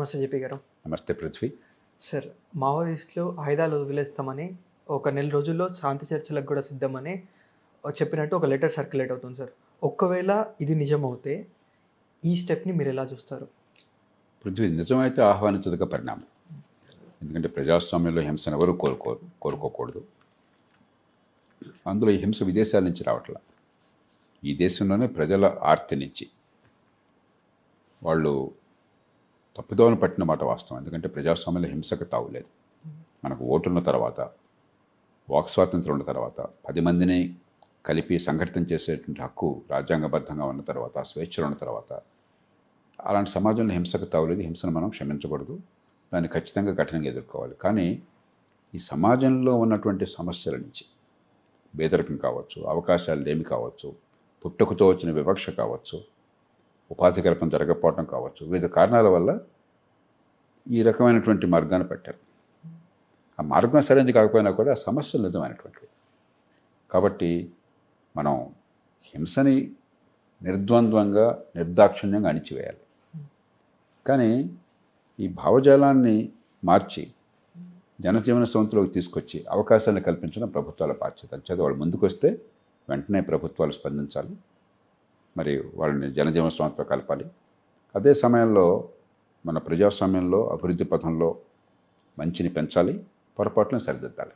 నమస్తే జేపీ గారు. నమస్తే పృథ్వీ. సార్, మావోయిస్టులు ఆయుధాలు వదిలేస్తామని ఒక నెల రోజుల్లో శాంతి చర్చలకు కూడా సిద్ధమని చెప్పినట్టు ఒక లెటర్ సర్క్యులేట్ అవుతుంది సార్. ఒకవేళ ఇది నిజమవుతే ఈ స్టెప్‌ని మీరెలా చూస్తారు? పృథ్వీ, నిజమైతే ఆహ్వానించదగ్గ పరిణామం. ఎందుకంటే ప్రజాస్వామ్యంలో హింసను ఎవరు కోరుకోకూడదు. అందులో ఈ హింస విదేశాల నుంచి రావట్లా, ఈ దేశంలోనే ప్రజల ఆర్తి నుంచి వాళ్ళు తప్పుదోవను పట్టిన మాట వాస్తవం. ఎందుకంటే ప్రజాస్వామ్యంలో హింసకు తావులేదు. మనకు ఓటున్న తర్వాత, వాక్ స్వాతంత్రం ఉన్న తర్వాత, 10 మందిని కలిపి సంఘటితం చేసేటువంటి హక్కు రాజ్యాంగబద్ధంగా ఉన్న తర్వాత, స్వేచ్ఛలు ఉన్న తర్వాత, అలాంటి సమాజంలో హింసకు తావులేదు. హింసను మనం క్షమించకూడదు, దాన్ని ఖచ్చితంగా కఠినంగా ఎదుర్కోవాలి. కానీ ఈ సమాజంలో ఉన్నటువంటి సమస్యల నుంచి, పేదరికం కావచ్చు, అవకాశాలు లేమి కావచ్చు, పుట్టుకతో వచ్చిన వివక్ష కావచ్చు, ఉపాధి కల్పన జరగకపోవడం కావచ్చు, వివిధ కారణాల వల్ల ఈ రకమైనటువంటి మార్గాన్ని పెట్టారు. ఆ మార్గం సరైనది కాకపోయినా కూడా ఆ సమస్యలు నిజమైనటువంటివి. కాబట్టి మనం హింసని నిర్ద్వంద్వంగా, నిర్దాక్షిణ్యంగా అణిచివేయాలి. కానీ ఈ భావజాలాన్ని మార్చి జనజీవన స్రవంతిలోకి తీసుకొచ్చి అవకాశాలను కల్పించడం ప్రభుత్వాల బాధ్యత. అంచేత వాళ్ళు ముందుకు వస్తే వెంటనే ప్రభుత్వాలు స్పందించాలి, మరి వాళ్ళని జనజీవన స్రవంతిలో కలపాలి. అదే సమయంలో మన ప్రజాస్వామ్యంలో అభివృద్ధి పథంలో మంచిని పెంచాలి, పొరపాట్లను సరిదిద్దాలి.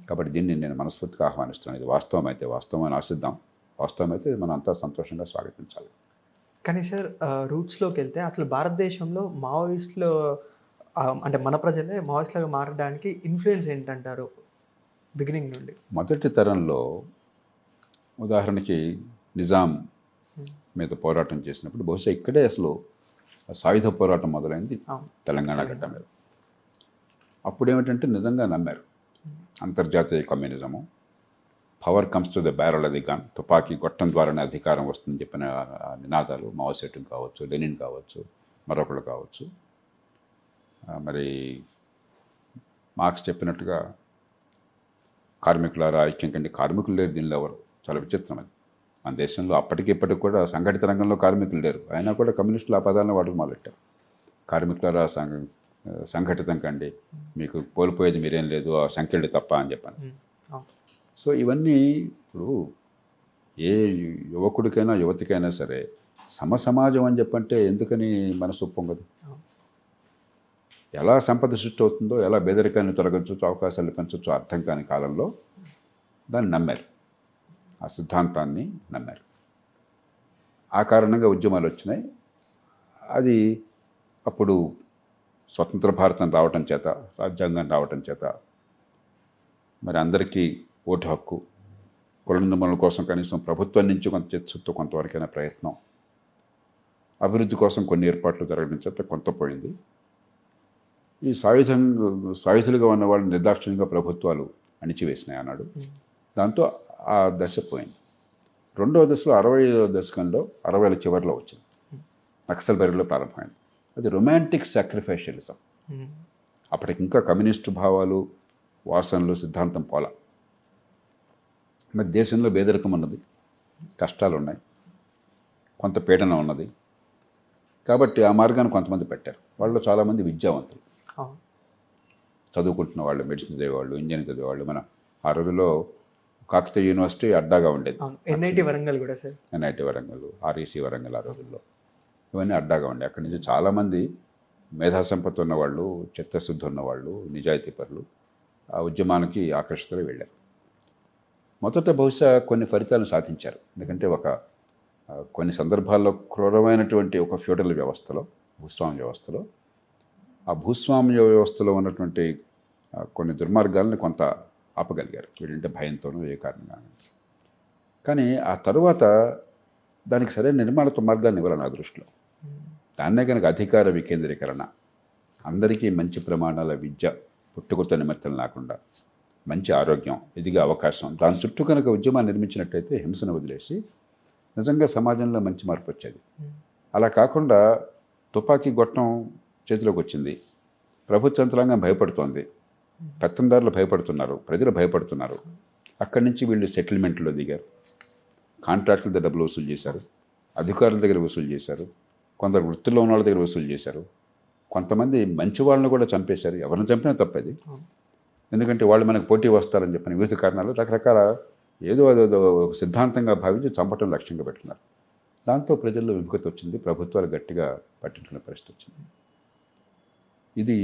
కాబట్టి దీన్ని నేను మనస్ఫూర్తిగా ఆహ్వానిస్తున్నాను. ఇది వాస్తవం అని ఆశిద్దాం. వాస్తవమైతే మనం అంతా సంతోషంగా స్వాగతించాలి. కానీ సార్, రూట్స్‌లోకి వెళ్తే అసలు భారతదేశంలో మావోయిస్టులు అంటే మన ప్రజలే మావోయిస్టులుగా మారడానికి ఇన్‌ఫ్లుయెన్స్ ఏంటంటారు బిగినింగ్ నుండి? మొదటి తరంలో ఉదాహరణకి నిజాం మీద పోరాటం చేసినప్పుడు బహుశా ఇక్కడే అసలు సాయుధ పోరాటం మొదలైంది, తెలంగాణ గడ్డ మీద. అప్పుడు ఏమిటంటే నిజంగా నమ్మారు అంతర్జాతీయ communism, power comes to the barrel of the gun, తుపాకీ గొట్టం ద్వారానే అధికారం వస్తుందని చెప్పిన నినాదాలు మావోసేటు కావచ్చు, లెనిన్ కావచ్చు, మరొకళ్ళు కావచ్చు. మరి మార్క్స్ చెప్పినట్టుగా కార్మికులారా ఐక్యం కండి, కార్మికులు లేరు దీనిలో ఎవరు. చాలా విచిత్రం అది. మన దేశంలో అప్పటికిప్పటికి కూడా సంఘటిత రంగంలో కార్మికులు లేరు, అయినా కూడా కమ్యూనిస్టులు ఆ పదాలను వాడుకు మొదలెట్టారు. కార్మికులారా సంఘటితం కండి, మీకు కోల్పోయేది మీరేం లేదు, ఆ సంఖ్యలు తప్ప అని చెప్పాను. సో ఇవన్నీ ఇప్పుడు ఏ యువకుడికైనా యువతికైనా సరే సమసమాజం అని చెప్పంటే ఎందుకని మనసు ఒప్పొంగదు? ఎలా సంపద సృష్టి అవుతుందో, ఎలా పేదరికాన్ని తొలగించవచ్చు, అవకాశాలు పెంచవచ్చు అర్థం కాని కాలంలో దాన్ని నమ్మారు, ఆ సిద్ధాంతాన్ని నమ్మారు. ఆ కారణంగా ఉద్యమాలు వచ్చినాయి. అది అప్పుడు స్వతంత్ర భారతం రావటం చేత, రాజ్యాంగం రావటం చేత మరి అందరికీ ఓటు హక్కు, కుల నిర్మూలన కోసం కనీసం ప్రభుత్వం నుంచి కొంత చుట్టూ కొంతవరకైనా ప్రయత్నం, అభివృద్ధి కోసం కొన్ని ఏర్పాట్లు జరగడం చేత కొంత పోయింది. ఈ సాయుధులుగా ఉన్న వాళ్ళు నిర్దాక్షిణ్యంగా ప్రభుత్వాలు అణిచివేసినాయి అన్నాడు. దాంతో ఆ దశ పోయింది. రెండవ దశలో 60వ దశకంలో, 60ల చివరిలో వచ్చింది, నక్సల్ బరిలో ప్రారంభమైంది. అది రొమాంటిక్ సాక్రిఫైషియలిజం. అప్పటికి ఇంకా కమ్యూనిస్టు భావాలు, వాసనలు, సిద్ధాంతం పోలా. మరి దేశంలో పేదరికం ఉన్నది, కష్టాలు ఉన్నాయి, కొంత పీడన ఉన్నది. కాబట్టి ఆ మార్గాన్ని కొంతమంది పెట్టారు. వాళ్ళు చాలామంది విద్యావంతులు, చదువుకుంటున్న వాళ్ళు, మెడిసిన్ చదివేవాళ్ళు, ఇంజనీరింగ్ చదివేవాళ్ళు. మన ఆ రోజుల్లో కాకతీయ యూనివర్సిటీ అడ్డాగా ఉండేది, ఎన్ఐటి వరంగల్ కూడా sir, NIT Warangal, REC Warangal ఆ రోజుల్లో ఇవన్నీ అడ్డాగా ఉండే. అక్కడి నుంచి చాలామంది మేధాసంపత్తి ఉన్నవాళ్ళు, చిత్తశుద్ధి ఉన్నవాళ్ళు, నిజాయితీ పరులు ఆ ఉద్యమానికి ఆకర్షితులు వెళ్ళారు. మొదట బహుశా కొన్ని ఫలితాలను సాధించారు. ఎందుకంటే కొన్ని సందర్భాల్లో క్రూరమైనటువంటి ఒక ఫ్యూడల్ వ్యవస్థలో, భూస్వామ్య వ్యవస్థలో, ఆ భూస్వామ్య వ్యవస్థలో ఉన్నటువంటి కొన్ని దుర్మార్గాలను కొంత ఆపగలిగారు, వీళ్ళంటే భయంతోనూ ఏ కారణంగా. కానీ ఆ తరువాత దానికి సరైన నిర్మాణత్వ మార్గాన్ని ఇవ్వాలి నా దృష్టిలో. దాన్నే కనుక అధికార వికేంద్రీకరణ, అందరికీ మంచి ప్రమాణాల విద్య, పుట్టుకతో నిమిత్తం లేకుండా మంచి ఆరోగ్యం, ఎదిగే అవకాశం, దాని చుట్టూ కనుక ఉద్యమాన్ని నిర్మించినట్టయితే హింసను వదిలేసి నిజంగా సమాజంలో మంచి మార్పు వచ్చేది. అలా కాకుండా తుపాకీ గొట్టం చేతిలోకి వచ్చింది, ప్రభుత్వ యంత్రాంగం భయపడుతోంది, పెత్తందారులు భయపడుతున్నారు, ప్రజలు భయపడుతున్నారు. అక్కడి నుంచి వీళ్ళు సెటిల్మెంట్లో దిగారు, కాంట్రాక్టుల దగ్గర డబ్బులు వసూలు చేశారు, అధికారుల దగ్గర వసూలు చేశారు, కొందరు వృత్తిలో ఉన్న వాళ్ళ దగ్గర వసూలు చేశారు. కొంతమంది మంచి వాళ్ళని కూడా చంపేశారు. ఎవరిని చంపినా తప్పది. ఎందుకంటే వాళ్ళు మనకు పోటీ వస్తారని చెప్పిన వివిధ కారణాలు రకరకాల ఏదో అదేదో ఒక సిద్ధాంతంగా భావించి చంపటం లక్ష్యంగా పెట్టుకున్నారు. దాంతో ప్రజల్లో విముఖత వచ్చింది. ప్రభుత్వాలు గట్టిగా పట్టించుకునే పరిస్థితి వచ్చింది. ఇది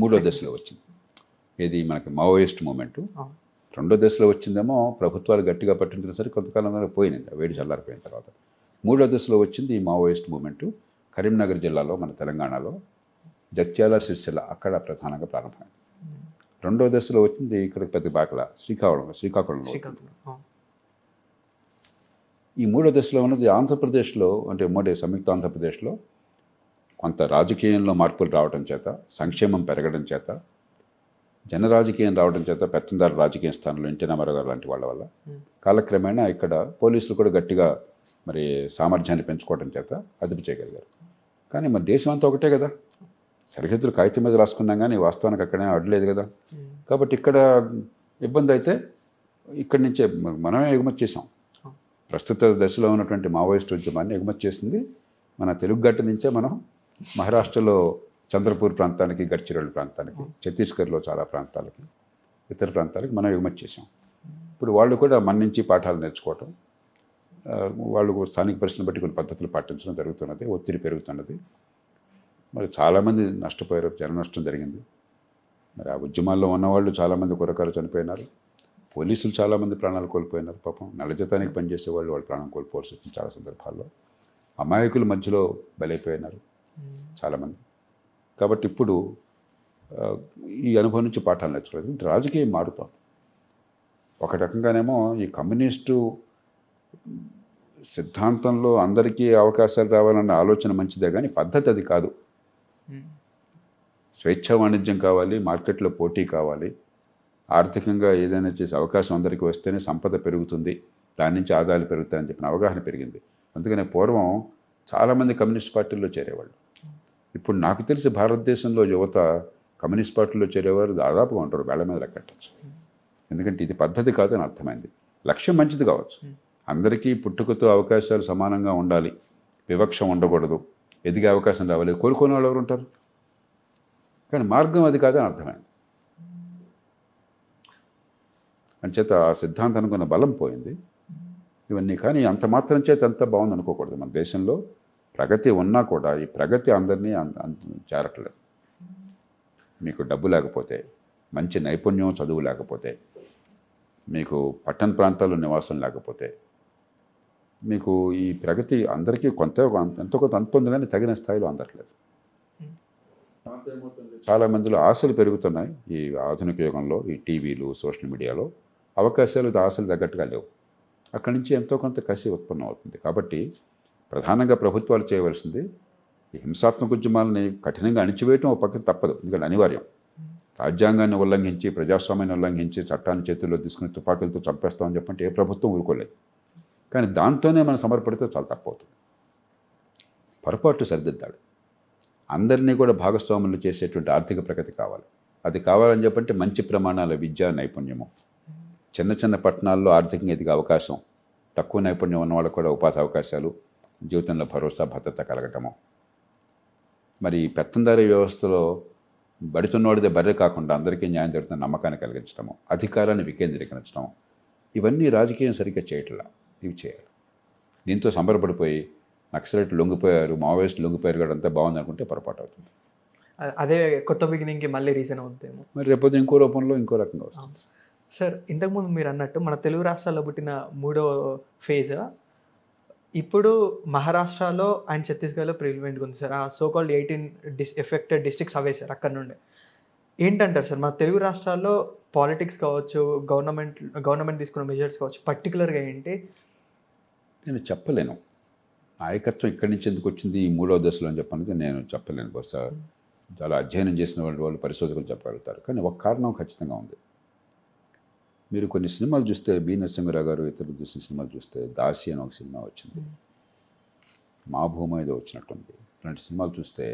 మూడో దశలో వచ్చింది. ఇది మనకి మావోయిస్ట్ మూమెంటు. రెండో దశలో వచ్చిందేమో ప్రభుత్వాలు గట్టిగా పట్టించిన సరే కొంతకాలంలో పోయినాయి, వేడి చల్లారిపోయిన తర్వాత. మూడో దశలో వచ్చింది ఈ మావోయిస్ట్ మూమెంటు. కరీంనగర్ జిల్లాలో మన తెలంగాణలో జగిత్యాల, సిరిసిల్ల అక్కడ ప్రధానంగా ప్రారంభమైంది. రెండో దశలో వచ్చింది ఇక్కడ పెద్ద బాకల శ్రీకాకుళంలో. ఈ మూడో దశలో ఉన్నది ఆంధ్రప్రదేశ్లో, అంటే ఉమ్మడి సంయుక్త ఆంధ్రప్రదేశ్లో కొంత రాజకీయంలో మార్పులు రావడం చేత, సంక్షేమం పెరగడం చేత, జనరాజకీయం రావడం చేత, పెత్తందారు రాజకీయ స్థానంలో ఎన్టీ రామారావు గారు లాంటి వాళ్ళ వల్ల కాలక్రమేణా ఇక్కడ పోలీసులు కూడా గట్టిగా మరి సామర్థ్యాన్ని పెంచుకోవడం చేత అదుపు చేయగలిగారు. కానీ మన దేశం అంతా ఒకటే కదా, సరిహద్దులు కాగితం మీద రాసుకున్నాం కానీ వాస్తవానికి అక్కడే అడ్డలేదు కదా. కాబట్టి ఇక్కడ ఇబ్బంది అయితే ఇక్కడి నుంచే మనమే ఎగుమతి చేసాం. ప్రస్తుత దశలో ఉన్నటువంటి మావోయిస్ట్ ఉద్యమాన్ని ఎగుమతి చేసింది మన తెలుగు గట్ట నుంచే. మనం మహారాష్ట్రలో చంద్రపూర్ ప్రాంతానికి, గడ్చిరోలి ప్రాంతానికి, ఛత్తీస్గఢ్లో చాలా ప్రాంతాలకి, ఇతర ప్రాంతాలకి మనం ఎగుమతి చేసాం. ఇప్పుడు వాళ్ళు కూడా మన నుంచి పాఠాలు నేర్చుకోవటం, వాళ్ళు స్థానిక పరిస్థితిని బట్టి కొన్ని పద్ధతులు పాటించడం జరుగుతున్నది. ఒత్తిడి పెరుగుతున్నది. మరి చాలామంది నష్టపోయారు, జన నష్టం జరిగింది. మరి ఆ ఉద్యమాల్లో ఉన్నవాళ్ళు చాలామంది కుర్రకారు చనిపోయినారు. పోలీసులు చాలామంది ప్రాణాలు కోల్పోయినారు. పాపం నల్లజతానికి పనిచేసే వాళ్ళు ప్రాణం కోల్పోవాల్సి వచ్చింది చాలా సందర్భాల్లో. అమాయకుల మధ్యలో బలైపోయినారు చాలామంది. కాబట్టి ఇప్పుడు ఈ అనుభవం నుంచి పాఠాలు నేర్చుకోలేదు. రాజకీయం మారుతాం. ఒక రకంగానేమో ఈ కమ్యూనిస్టు సిద్ధాంతంలో అందరికీ అవకాశాలు రావాలన్న ఆలోచన మంచిదే, కానీ పద్ధతి అది కాదు. స్వేచ్ఛా వాణిజ్యం కావాలి, మార్కెట్లో పోటీ కావాలి, ఆర్థికంగా ఏదైనా చేసే అవకాశం అందరికీ వస్తేనే సంపద పెరుగుతుంది, దాని నుంచి ఆదాయాలు పెరుగుతాయని చెప్పిన అవగాహన పెరిగింది. అందుకనే పూర్వం చాలామంది కమ్యూనిస్ట్ పార్టీల్లో చేరేవాళ్ళు. ఇప్పుడు నాకు తెలిసి భారతదేశంలో యువత కమ్యూనిస్ట్ పార్టీలో చేరేవారు దాదాపుగా ఉంటారు, వేళ మీద లెక్కట్టచ్చు. ఎందుకంటే ఇది పద్ధతి కాదని అర్థమైంది. లక్ష్యం మంచిది కావచ్చు, అందరికీ పుట్టుకతో అవకాశాలు సమానంగా ఉండాలి, వివక్ష ఉండకూడదు, ఎదిగే అవకాశం రావాలి, కోరుకునే వాళ్ళు ఎవరు ఉంటారు. కానీ మార్గం అది కాదని అర్థమైంది. అంచేత ఆ సిద్ధాంతానికి ఉన్న బలం పోయింది ఇవన్నీ. కానీ అంత మాత్రం చేత అంత బాగుంది అనుకోకూడదు. మన దేశంలో ప్రగతి ఉన్నా కూడా ఈ ప్రగతి అందరినీ చేరట్లేదు. మీకు డబ్బు లేకపోతే, మంచి నైపుణ్యం, చదువు లేకపోతే, మీకు పట్టణ ప్రాంతాల్లో నివాసం లేకపోతే, మీకు ఈ ప్రగతి అందరికీ ఎంతో కొంత అందుతుంది, కానీ తగిన స్థాయిలో అందట్లేదు. చాలా మందిలో ఆశలు పెరుగుతున్నాయి ఈ ఆధునిక యుగంలో. ఈ టీవీలు, సోషల్ మీడియాలో అవకాశాలు ఆశలు తగ్గట్టుగా లేవు. అక్కడి నుంచి ఎంతో కొంత కసి ఉత్పన్నం అవుతుంది. కాబట్టి ప్రధానంగా ప్రభుత్వాలు చేయవలసింది ఈ హింసాత్మక ఉద్యమాలని కఠినంగా అణిచివేయటం ఒక పక్కన తప్పదు, ఎందుకంటే అనివార్యం. రాజ్యాంగాన్ని ఉల్లంఘించి, ప్రజాస్వామ్యాన్ని ఉల్లంఘించి, చట్టాన్ని చేతుల్లో తీసుకుని తుపాకులతో చంపేస్తామని చెప్పంటే ఏ ప్రభుత్వం ఊరుకోలేదు. కానీ దాంతోనే మనం సమర్పడితే చాలా తప్పవుతుంది. పొరపాటు సరిదిద్దాడు. అందరినీ కూడా భాగస్వాములు చేసేటువంటి ఆర్థిక ప్రగతి కావాలి. అది కావాలని చెప్పంటే మంచి ప్రమాణాల విద్యా నైపుణ్యము, చిన్న చిన్న పట్టణాల్లో ఆర్థికంగా ఎదిగే అవకాశం, తక్కువ నైపుణ్యం ఉన్న వాళ్ళకు కూడా ఉపాధి అవకాశాలు, జీవితంలో భరోసా, భద్రత కలగటము. మరి పెత్తందారీ వ్యవస్థలో బడుతున్నవాడిదే బర్రె కాకుండా అందరికీ న్యాయం జరుగుతున్న నమ్మకాన్ని కలిగించడము, అధికారాన్ని వికేంద్రీకరించడం, ఇవన్నీ రాజకీయం సరిగ్గా చేయట్లా. ఇవి చేయాలి. దీంతో సంబరపడిపోయి నక్సలైట్లు లొంగిపోయారు, మావోయిస్టులు లొంగిపోయారు కూడా అంతా బాగుంది అనుకుంటే పొరపాటు అవుతుంది. అదే కొత్త బిగినింగ్కి మళ్ళీ రీజన్ అవుతుందేమో. మరి రేపొద్దు ఇంకో రూపంలో ఇంకో రకంగా వస్తుంది. సార్, ఇంతకుముందు మీరు అన్నట్టు మన తెలుగు రాష్ట్రాల్లో పుట్టిన మూడో ఫేజ్ ఇప్పుడు మహారాష్ట్రలో అండ్ ఛత్తీస్గఢ్లో ప్రిలివెంట్గా ఉంది సార్. ఆ సోకాల్డ్ 18 ఎఫెక్టెడ్ డిస్ట్రిక్ట్స్ అవే సార్. అక్కడ నుండే ఏంటంటారు సార్, మన తెలుగు రాష్ట్రాల్లో పాలిటిక్స్ కావచ్చు, గవర్నమెంట్ తీసుకున్న మెజర్స్ కావచ్చు, పర్టికులర్గా ఏంటి నేను చెప్పలేను. నాయకత్వం ఇక్కడి నుంచి ఎందుకు వచ్చింది ఈ మూడో దశలో అని చెప్పడానికి నేను చెప్పలేను. బహుశా చాలా అధ్యయనం చేసిన వాళ్ళు పరిశోధకులు చెప్పగలుగుతారు. కానీ ఒక కారణం ఖచ్చితంగా ఉంది. మీరు కొన్ని సినిమాలు చూస్తే, బి నరసింహరావు గారు ఇతరులు చూసిన సినిమాలు చూస్తే, దాసి అని ఒక సినిమా వచ్చింది, మా భూమి ఏదో వచ్చినట్టుంది. ఇలాంటి సినిమాలు చూస్తే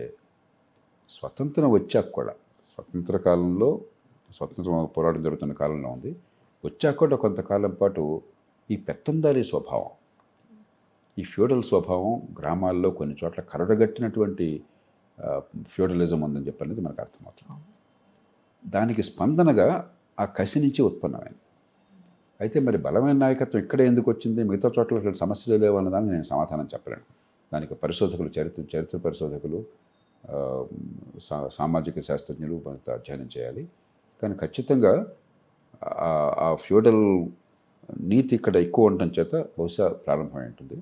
స్వతంత్రం వచ్చాక కూడా, స్వతంత్ర కాలంలో, స్వతంత్ర పోరాటం జరుగుతున్న కాలంలో ఉంది, వచ్చాక కూడా కొంతకాలం పాటు ఈ పెత్తందారీ స్వభావం, ఈ ఫ్యూడల్ స్వభావం గ్రామాల్లో కొన్ని చోట్ల కరడగట్టినటువంటి ఫ్యూడలిజం ఉందని చెప్పనేది మనకు అర్థమవుతుంది. దానికి స్పందనగా ఆ కసి నుంచి ఉత్పన్నమైంది. అయితే మరి బలమైన నాయకత్వం ఇక్కడే ఎందుకు వచ్చింది, మిగతా చోట్ల అసలు సమస్యలు లేవు అన్నదాన్ని నేను సమాధానం చెప్పలేను. దానికి పరిశోధకులు, చరిత్ర పరిశోధకులు, సామాజిక శాస్త్రజ్ఞులు కొంత అధ్యయనం చేయాలి. కానీ ఖచ్చితంగా ఆ ఫ్యూడల్ నీతి ఇక్కడ ఎక్కువ ఉండటం చేత బహుశా ప్రారంభమై ఉంటుంది.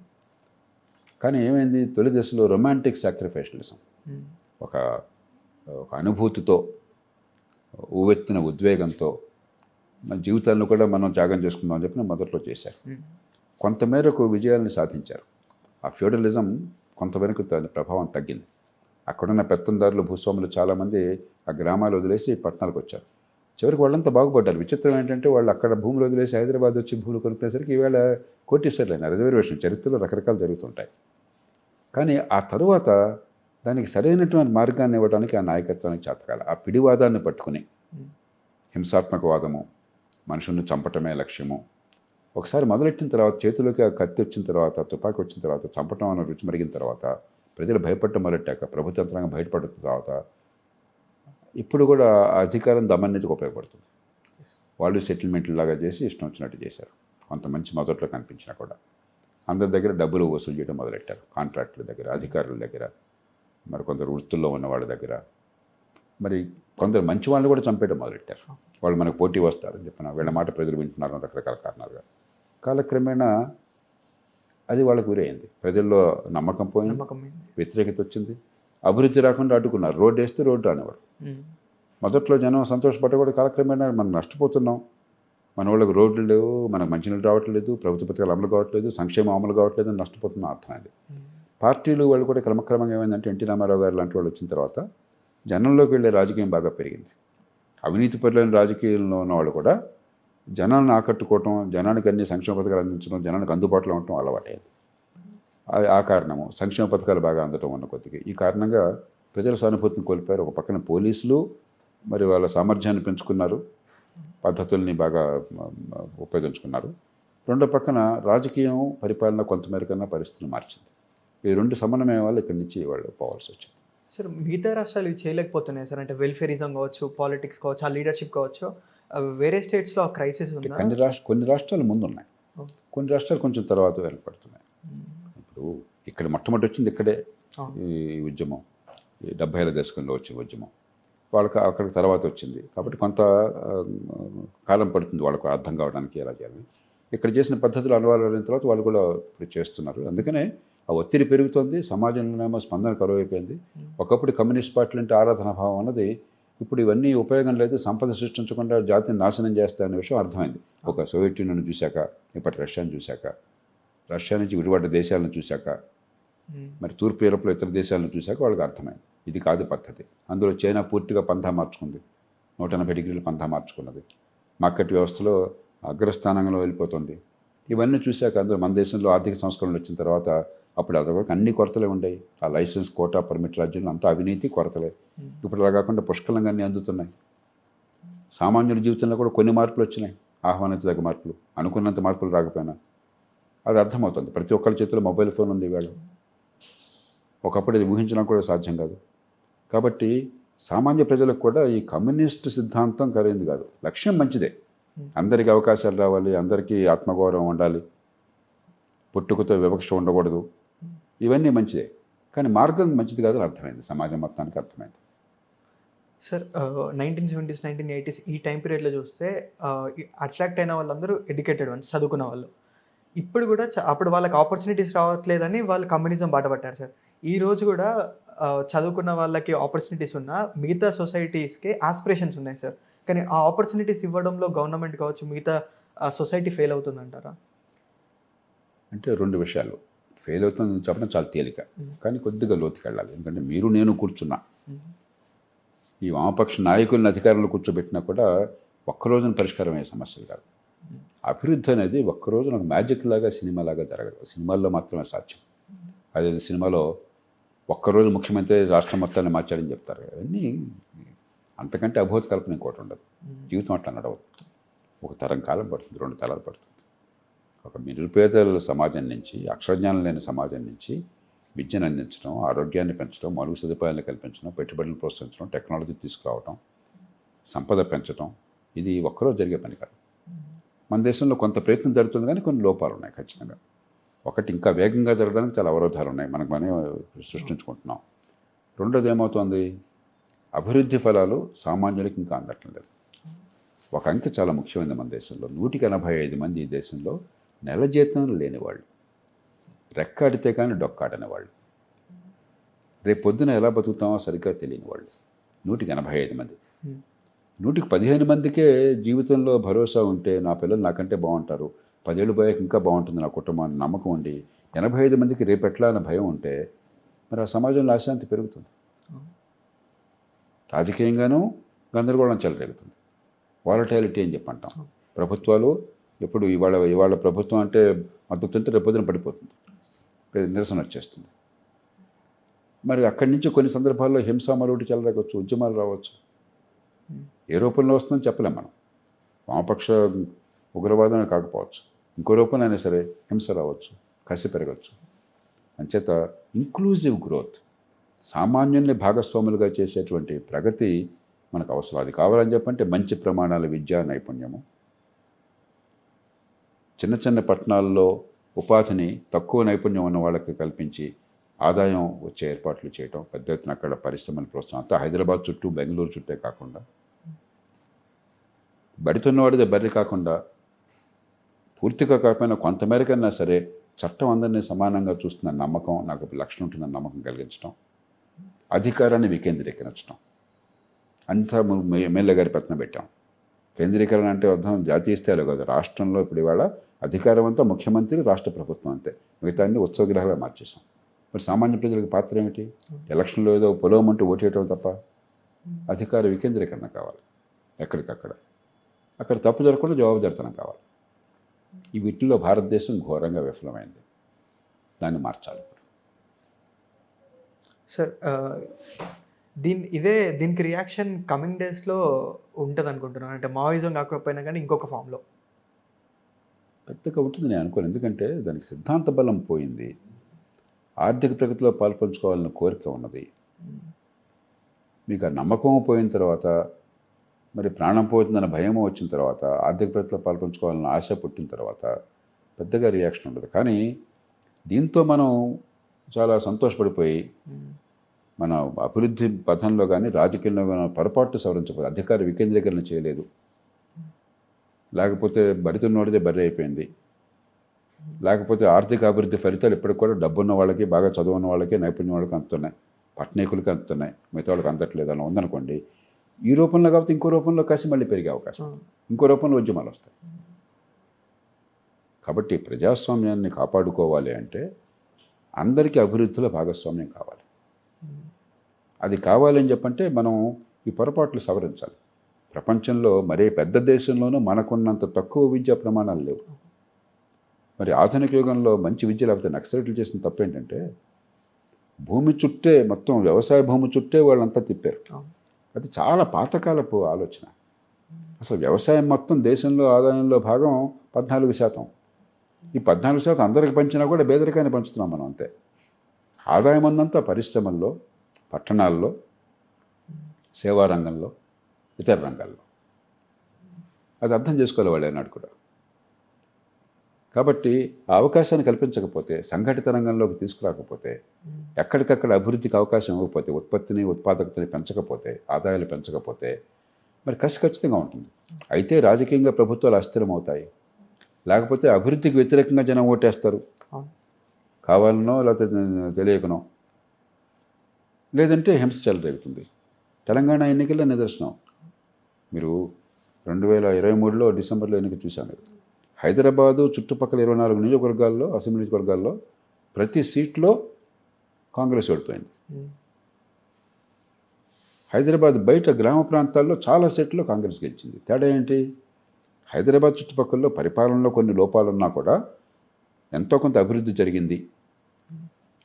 కానీ ఏమైంది, తొలి దశలో రొమాంటిక్ సాక్రిఫైషలిజం, ఒక అనుభూతితో, ఉవ్వెత్తిన ఉద్వేగంతో మన జీవితాలను కూడా మనం త్యాగం చేసుకుందాం అని చెప్పి మొదట్లో చేశారు. కొంతమేరకు విజయాలను సాధించారు. ఆ ఫ్యూడలిజం కొంతవరకు దాని ప్రభావం తగ్గింది. అక్కడున్న పెత్తందారులు, భూస్వాములు చాలామంది ఆ గ్రామాలు వదిలేసి పట్టణాలకు వచ్చారు. చివరికి వాళ్ళంతా బాగుపడ్డారు. విచిత్రం ఏంటంటే వాళ్ళు అక్కడ భూములు వదిలేసి హైదరాబాద్ వచ్చి భూములు కొనుక్కునేసరికి ఈవేళ కోటీశ్వర్లు అయినారు. రిజర్వేషన్ చరిత్రలో రకరకాలు జరుగుతుంటాయి. కానీ ఆ తరువాత దానికి సరైనటువంటి మార్గాన్ని ఇవ్వడానికి ఆ నాయకత్వానికి చేతకాలి. ఆ పిడివాదాన్ని పట్టుకుని హింసాత్మక వాదము, మనుషులను చంపటమే లక్ష్యము, ఒకసారి మొదలెట్టిన తర్వాత, చేతిలోకి ఆ కత్తి వచ్చిన తర్వాత, తుపాకీ వచ్చిన తర్వాత, చంపటం అన్న రుచి మరిగిన తర్వాత, ప్రజలు భయపడటం మొదలెట్టాక, ప్రభుత్వ యంత్రాంగం బయటపడిన తర్వాత, ఇప్పుడు కూడా ఆ అధికారం దమన్యతకు ఉపయోగపడుతుంది. వాళ్ళు సెటిల్మెంట్లు లాగా చేసి ఇష్టం వచ్చినట్టు చేశారు. కొంత మంచి మొదట్లో కనిపించినా కూడా అందరి దగ్గర డబ్బులు వసూలు చేయడం మొదలెట్టారు. కాంట్రాక్టుల దగ్గర, అధికారుల దగ్గర, మరి కొందరు వృత్తుల్లో ఉన్న వాళ్ళ దగ్గర, మరి కొందరు మంచి వాళ్ళు కూడా చంపేయడం మొదలెట్టారు. వాళ్ళు మనకు పోటీ వస్తారని చెప్పిన వీళ్ళ మాట ప్రజలు వింటున్నారు రకరకాల కారణాలుగా. కాలక్రమేణా అది వాళ్ళకు గురైంది. ప్రజల్లో నమ్మకం పోయింది, వ్యతిరేకత వచ్చింది, అభివృద్ధి రాకుండా అడ్డుకున్నారు. రోడ్డు వేస్తే రోడ్డు రానివారు. మొదట్లో జనం సంతోషపడ్డ కూడా కాలక్రమేణా మనం నష్టపోతున్నాం, మన వాళ్ళకి రోడ్లు లేవు, మనకు మంచినీళ్ళు రావట్లేదు, ప్రభుత్వ పథకాలు అమలు కావట్లేదు, సంక్షేమం అమలు కావట్లేదు అని నష్టపోతున్నాం అర్థమైంది. పార్టీలు వాళ్ళు కూడా క్రమక్రమంగా ఏమైందంటే ఎన్టీ రామారావు గారు లాంటి వాళ్ళు వచ్చిన తర్వాత జనంలోకి వెళ్ళే రాజకీయం బాగా పెరిగింది. అవినీతిపరులైన రాజకీయాల్లో ఉన్న వాళ్ళు కూడా జనాలను ఆకట్టుకోవటం, జనానికి అన్ని సంక్షేమ పథకాలు అందించడం, జనానికి అందుబాటులో ఉండటం అలవాటైంది. ఆ కారణము సంక్షేమ పథకాలు బాగా అందటం ఉన్న కొద్దిగా ఈ కారణంగా ప్రజల సానుభూతిని కోల్పోయారు. ఒక పక్కన పోలీసులు మరి వాళ్ళ సామర్థ్యాన్ని పెంచుకున్నారు, పద్ధతుల్ని బాగా ఉపయోగించుకున్నారు. రెండో పక్కన రాజకీయం, పరిపాలన కొంతమేరకన్నా పరిస్థితిని మార్చింది. ఈ రెండు సమన్వయం వల్ల ఇక్కడి నుంచి వాళ్ళు పోవాల్సి వచ్చింది. సార్ మిగతా రాష్ట్రాలు ఇవి చేయలేకపోతున్నాయి సార్, అంటే వెల్ఫేరిజం కావచ్చు, పాలిటిక్స్ కావచ్చు, ఆ లీడర్షిప్ కావచ్చు, వేరే స్టేట్స్లో ఆ క్రైసిస్ ఉంది. కొన్ని రాష్ట్రాలు ముందున్నాయి, కొన్ని రాష్ట్రాలు కొంచెం తర్వాత వెనకపడుతున్నాయి. ఇప్పుడు ఇక్కడ మొట్టమొదటి వచ్చింది ఇక్కడే ఈ ఉద్యమం, 70ల దశకంలో వచ్చిన ఉద్యమం, వాళ్ళకి అక్కడికి తర్వాత వచ్చింది. కాబట్టి కొంత కాలం పడుతుంది వాళ్ళకు అర్థం కావడానికి ఎలా చేయాలని. ఇక్కడ చేసిన పద్ధతులు అలవాలైన తర్వాత వాళ్ళు కూడా ఇప్పుడు చేస్తున్నారు. అందుకనే ఆ ఒత్తిడి పెరుగుతుంది, సమాజంలోనేమో స్పందన కరువైపోయింది. ఒకప్పుడు కమ్యూనిస్ట్ పార్టీలు అంటే ఆరాధన భావం అన్నది ఇప్పుడు ఇవన్నీ ఉపయోగం లేదు, సంపద సృష్టించకుండా జాతిని నాశనం చేస్తాయనే విషయం అర్థమైంది. ఒక సోవియట్ యూనియన్ చూశాక, ఇప్పటి రష్యాను చూశాక, రష్యా నుంచి విడిపడ్డ దేశాలను చూశాక, మరి తూర్పు యూరోప్లో ఇతర దేశాలను చూశాక వాళ్ళకి అర్థమైంది ఇది కాదు పద్ధతి. అందులో చైనా పూర్తిగా పంథా మార్చుకుంది, 180 డిగ్రీలు పంథా మార్చుకున్నది, మార్కెట్ వ్యవస్థలో అగ్రస్థానంలో వెళ్ళిపోతుంది. ఇవన్నీ చూశాక అందులో మన దేశంలో ఆర్థిక సంస్కరణలు వచ్చిన తర్వాత అప్పుడు అదొక అన్ని కొరతలే ఉండేవి. ఆ లైసెన్స్, కోటా, పర్మిట్ రాజ్యంలో అంతా అవినీతి, కొరతలే. ఇప్పుడు అలా కాకుండా పుష్కలంగా అన్నీ అందుతున్నాయి. సామాన్యుల జీవితంలో కూడా కొన్ని మార్పులు వచ్చినాయి, ఆహ్వానించదగ్గ మార్పులు, అనుకున్నంత మార్పులు రాకపోయినా. అది అర్థమవుతుంది. ప్రతి ఒక్కరి చేతిలో మొబైల్ ఫోన్ ఉంది ఈవేళ. ఒకప్పుడు ఇది ఊహించడం కూడా సాధ్యం కాదు. కాబట్టి సామాన్య ప్రజలకు కూడా ఈ కమ్యూనిస్ట్ సిద్ధాంతం ఖరీదు కాదు. లక్ష్యం మంచిదే, అందరికీ అవకాశాలు రావాలి, అందరికీ ఆత్మగౌరవం ఉండాలి, పుట్టుకతో వివక్ష ఉండకూడదు, ఇవన్నీ మంచిదే. కానీ మార్గం మంచిది కాదని అర్థమైంది, సమాజం మొత్తానికి అర్థమైంది. సార్ 1970s 1980s ఈ టైం పీరియడ్లో చూస్తే అట్రాక్ట్ అయిన వాళ్ళందరూ ఎడ్యుకేటెడ్ వన్స్, చదువుకున్న వాళ్ళు. ఇప్పుడు కూడా అప్పుడు వాళ్ళకి ఆపర్చునిటీస్ రావట్లేదని వాళ్ళు కమ్యూనిజం బాటపట్టారు సార్. ఈ రోజు కూడా చదువుకున్న వాళ్ళకి ఆపర్చునిటీస్ ఉన్నా మిగతా సొసైటీస్కి ఆస్పిరేషన్స్ ఉన్నాయి సార్. కానీ ఆ ఆపర్చునిటీస్ ఇవ్వడంలో గవర్నమెంట్ కావచ్చు, మిగతా సొసైటీ ఫెయిల్ అవుతుందంటారా? అంటే రెండు విషయాలు. ఫెయిల్ అవుతుందని చెప్పడం చాలా తేలిక, కానీ కొద్దిగా లోతుకి వెళ్ళాలి. ఎందుకంటే మీరు నేను కూర్చున్నా, ఈ వామపక్ష నాయకులను అధికారంలో కూర్చోబెట్టినా కూడా ఒక్కరోజున పరిష్కారం అయ్యే సమస్యలు కాదు. అభివృద్ధి అనేది ఒక్కరోజున ఒక మ్యాజిక్ లాగా, సినిమా లాగా జరగదు. సినిమాల్లో మాత్రమే సాధ్యం. అదే సినిమాలో ఒక్కరోజు ముఖ్యమంత్రి రాష్ట్రం మొత్తాన్ని మార్చారని చెప్తారు. అవన్నీ అంతకంటే అభూత కల్పన ఇంకోటి ఉండదు. జీవితం అట్లా నడవదు. ఒక తరం కాలం పడుతుంది, 2 తరాలు పడుతుంది. ఒక నిరుపేదల సమాజం నుంచి, అక్షరజ్ఞానం లేని సమాజం నుంచి విద్యను అందించడం, ఆరోగ్యాన్ని పెంచడం, మౌలిక సదుపాయాలను కల్పించడం, పెట్టుబడులను ప్రోత్సహించడం, టెక్నాలజీ తీసుకురావడం, సంపద పెంచడం, ఇది ఒక్కరోజు జరిగే పని కాదు. మన దేశంలో కొంత ప్రయత్నం జరుగుతుంది, కానీ కొన్ని లోపాలు ఉన్నాయి ఖచ్చితంగా. ఒకటి, ఇంకా వేగంగా జరగడానికి చాలా అవరోధాలు ఉన్నాయి, మనమే సృష్టించుకుంటున్నాం. రెండోది ఏమవుతోంది, అభివృద్ధి ఫలాలు సామాన్యులకు ఇంకా అందట్లేదు. ఒక అంకె చాలా ముఖ్యమైనది మన దేశంలో. 185 మంది ఈ దేశంలో నెల జీతం లేనివాళ్ళు, రెక్కాడితే కానీ డొక్కాడని వాళ్ళు, రేపు పొద్దున ఎలా బతుకుతామో సరిగ్గా తెలియని వాళ్ళు 185 మంది. 115 మందికే జీవితంలో భరోసా ఉంటే నా పిల్లలు నాకంటే బాగుంటారు, 10 ఏళ్ళు పోయాక ఇంకా బాగుంటుంది నా కుటుంబాన్ని నమ్మకం ఉండి 85 మందికి రేపెట్లా అన్న భయం ఉంటే మరి ఆ సమాజంలో అశాంతి పెరుగుతుంది. రాజకీయంగానూ గందరగోళం చెలరేగుతుంది. వాలటాలిటీ అని చెప్పి అంటాం. ప్రభుత్వాలు ఎప్పుడు ఇవాళ ప్రభుత్వం అంటే మద్దతుంటే రేపొద్దున పడిపోతుంది, నిరసన వచ్చేస్తుంది. మరి అక్కడి నుంచి కొన్ని సందర్భాల్లో హింసామలుటి చెలరేగవచ్చు, ఉద్యమాలు రావచ్చు. ఏ రూపంలో వస్తుందని చెప్పలేం మనం. వామపక్ష ఉగ్రవాదం కాకపోవచ్చు, ఇంకో రూపంలో అయినా సరే హింస రావచ్చు, కసి పెరగచ్చు. అంచేత ఇంక్లూజివ్ గ్రోత్, సామాన్యుల్ని భాగస్వాములుగా చేసేటువంటి ప్రగతి మనకు అవసరం. అది కావాలని చెప్పంటే మంచి ప్రమాణాల విద్యా నైపుణ్యము, చిన్న చిన్న పట్టణాల్లో ఉపాధిని తక్కువ నైపుణ్యం ఉన్న వాళ్ళకి కల్పించి ఆదాయం వచ్చే ఏర్పాట్లు చేయటం, పెద్ద ఎత్తున అక్కడ పరిశ్రమల ప్రోత్సాహం. అంతా హైదరాబాద్ చుట్టూ, బెంగళూరు చుట్టే కాకుండా, బడితున్నవాడిదే బర్రె కాకుండా, పూర్తిగా కాకపోయినా కొంతమేరకన్నా సరే చట్టం అందరినీ సమానంగా చూస్తున్న నమ్మకం, నాకు లక్ష్యం ఉంటుందని నమ్మకం కలిగించడం, అధికారాన్ని వికేంద్రీకరించడం. అంతా ఎమ్మెల్యే గారి పత్నం పెట్టాం. కేంద్రీకరణ అంటే అర్థం జాతీయ స్థాయిలో కాదు, రాష్ట్రంలో ఇప్పుడు ఇవాళ అధికారం అంతా ముఖ్యమంత్రి, రాష్ట్ర ప్రభుత్వం అంతే. మిగతా అన్ని ఉత్సవ గ్రహాలుగా మార్చేసాం. మరి సామాన్య ప్రజలకు పాత్ర ఏమిటి? ఎలక్షన్లో ఏదో పొలవమంటూ ఓటేయటం తప్ప. అధికార వికేంద్రీకరణ కావాలి ఎక్కడికక్కడ. అక్కడ తప్పు జరగకుండా జవాబుదారితనం కావాలి. ఈ వీటిల్లో భారతదేశం ఘోరంగా విఫలమైంది. దాన్ని మార్చాలి. సార్, దీనికి రియాక్షన్ కమింగ్ డేస్లో ఉంటుంది అనుకుంటున్నాను. అంటే మావోయిజం కాకపోయినా కానీ ఇంకొక ఫామ్లో పెద్దగా ఉంటుంది నేను అనుకోను. ఎందుకంటే దానికి సిద్ధాంత బలం పోయింది, ఆర్థిక ప్రగతిలో పాల్పంచుకోవాలన్న కోరిక ఉన్నది. మీకు ఆ నమ్మకం పోయిన తర్వాత, మరి ప్రాణం పోతుందన్న భయము వచ్చిన తర్వాత, ఆర్థిక ప్రగతిలో పాల్పంచుకోవాలన్న ఆశ పుట్టిన తర్వాత పెద్దగా రియాక్షన్ ఉండదు. కానీ దీంతో మనం చాలా సంతోషపడిపోయి మన అభివృద్ధి పథంలో కానీ రాజకీయంలో కానీ పొరపాటు సవరించకపోతే, అధికార వికేంద్రీకరణ చేయలేదు, లేకపోతే బరితున్నోడిదే బర్రె అయిపోయింది, లేకపోతే ఆర్థిక అభివృద్ధి ఫలితాలు ఇప్పటికి కూడా డబ్బున్న వాళ్ళకి, బాగా చదువున్న వాళ్ళకి, నైపుణ్యం వాళ్ళకి అందుతున్నాయి, పట్టణీకులకి అందుతున్నాయి, మిగతా వాళ్ళకి అందట్లేదు అలా ఉందనుకోండి. ఈ రూపంలో కాకపోతే ఇంకో రూపంలో కాసి మళ్ళీ పెరిగే అవకాశం, ఇంకో రూపంలో ఉద్యమాలు వస్తాయి. కాబట్టి ప్రజాస్వామ్యాన్ని కాపాడుకోవాలి అంటే అందరికీ అభివృద్ధిలో భాగస్వామ్యం కావాలి. అది కావాలని చెప్పంటే మనం ఈ పొరపాట్లు సవరించాలి. ప్రపంచంలో మరే పెద్ద దేశంలోనూ మనకున్నంత తక్కువ విద్యా ప్రమాణాలు లేవు. మరి ఆధునిక యుగంలో మంచి విద్య లేకపోతే నక్సలైట్లు చేసిన తప్పు ఏంటంటే, భూమి చుట్టే, మొత్తం వ్యవసాయ భూమి చుట్టే వాళ్ళంతా తిప్పారు. అది చాలా పాతకాలపు ఆలోచన. అసలు వ్యవసాయం మొత్తం దేశంలో ఆదాయంలో భాగం 14%. ఈ 14% అందరికి పంచినా కూడా పేదరికాన్ని పంచుతున్నాం మనం అంతే. ఆదాయం అందంతా పరిశ్రమల్లో, పట్టణాల్లో, సేవా రంగంలో, ఇతర రంగాల్లో. అది అర్థం చేసుకోవాలి వాళ్ళు ఏనాడు కూడా. కాబట్టి ఆ అవకాశాన్ని కల్పించకపోతే, సంఘటిత రంగంలోకి తీసుకురాకపోతే, ఎక్కడికక్కడ అభివృద్ధికి అవకాశం ఇవ్వకపోతే, ఉత్పత్తిని, ఉత్పాదకతని పెంచకపోతే, ఆదాయాలు పెంచకపోతే మరి ఖచ్చితంగా ఉంటుంది. అయితే రాజకీయంగా ప్రభుత్వాలు అస్థిరమవుతాయి, లేకపోతే అభివృద్ధికి వ్యతిరేకంగా జనం ఓటేస్తారు, కావాలనో లేకపోతే తెలియకనో, లేదంటే హింస చెలరేగుతుంది. తెలంగాణ ఎన్నికల్లో నిదర్శనం. మీరు 2023లో డిసెంబర్లో ఎన్నిక చూశాను. హైదరాబాదు చుట్టుపక్కల 24 నియోజకవర్గాల్లో, అసెంబ్లీ నియోజకవర్గాల్లో ప్రతి సీట్లో కాంగ్రెస్ ఓడిపోయింది. హైదరాబాద్ బయట గ్రామ ప్రాంతాల్లో చాలా సీట్లో కాంగ్రెస్ గెలిచింది. తేడా ఏంటి? హైదరాబాద్ చుట్టుపక్కల పరిపాలనలో కొన్ని లోపాలు ఉన్నా కూడా ఎంతో కొంత అభివృద్ధి జరిగింది,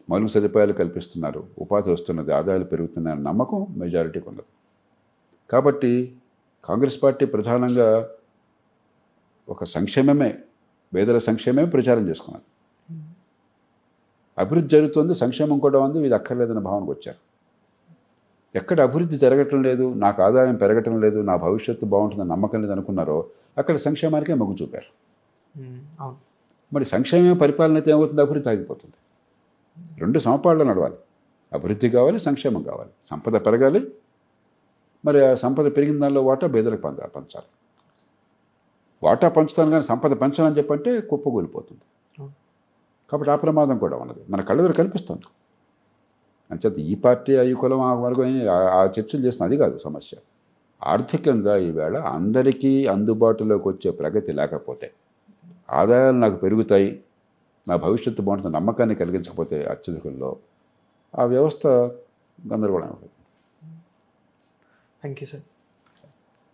మౌలిక సదుపాయాలు కల్పిస్తున్నారు, ఉపాధి వస్తున్నది, ఆదాయాలు పెరుగుతున్నాయన్న నమ్మకం మెజారిటీకి ఉన్నది. కాబట్టి కాంగ్రెస్ పార్టీ ప్రధానంగా ఒక సంక్షేమమే పేదల సంక్షేమమే ప్రచారం చేసుకున్నారు. అభివృద్ధి జరుగుతుంది, సంక్షేమం కూడా ఉంది, ఇది అక్కర్లేదన్న భావనకు వచ్చారు. ఎక్కడ అభివృద్ధి జరగటం లేదు, నాకు ఆదాయం పెరగటం లేదు, నా భవిష్యత్తు బాగుంటుందని నమ్మకం లేదు అనుకున్నారో అక్కడ సంక్షేమానికే మొగ్గు చూపారు. అవును. మరి సంక్షేమమే పరిపాలన అయితే ఏమవుతుంది? అభివృద్ధి ఆగిపోతుంది. రెండు సమపాళ్ళు నడవాలి. అభివృద్ధి కావాలి, సంక్షేమం కావాలి, సంపద పెరగాలి. మరి ఆ సంపద పెరిగిన దానిలో వాటా పేదలకు పంచాలి. వాటా పంచుతాను కానీ సంపద పెంచాలని చెప్పంటే కుప్పకూలిపోతుంది. కాబట్టి ఆ ప్రమాదం కూడా ఉన్నది, మన కళ్ళెదురు కనిపిస్తుంది. అంచేత ఈ పార్టీ ఈ కులం ఆ వర్గం ఆ చర్చలు చేసిన అది కాదు సమస్య. ఆర్థికంగా ఈవేళ అందరికీ అందుబాటులోకి వచ్చే ప్రగతి లేకపోతే, ఆదాయాలు నాకు పెరుగుతాయి, నా భవిష్యత్తు బాగుంటుంది నమ్మకాన్ని కలిగించకపోతే అత్యధికంలో ఆ వ్యవస్థ గందరగోళం. Thank you sir.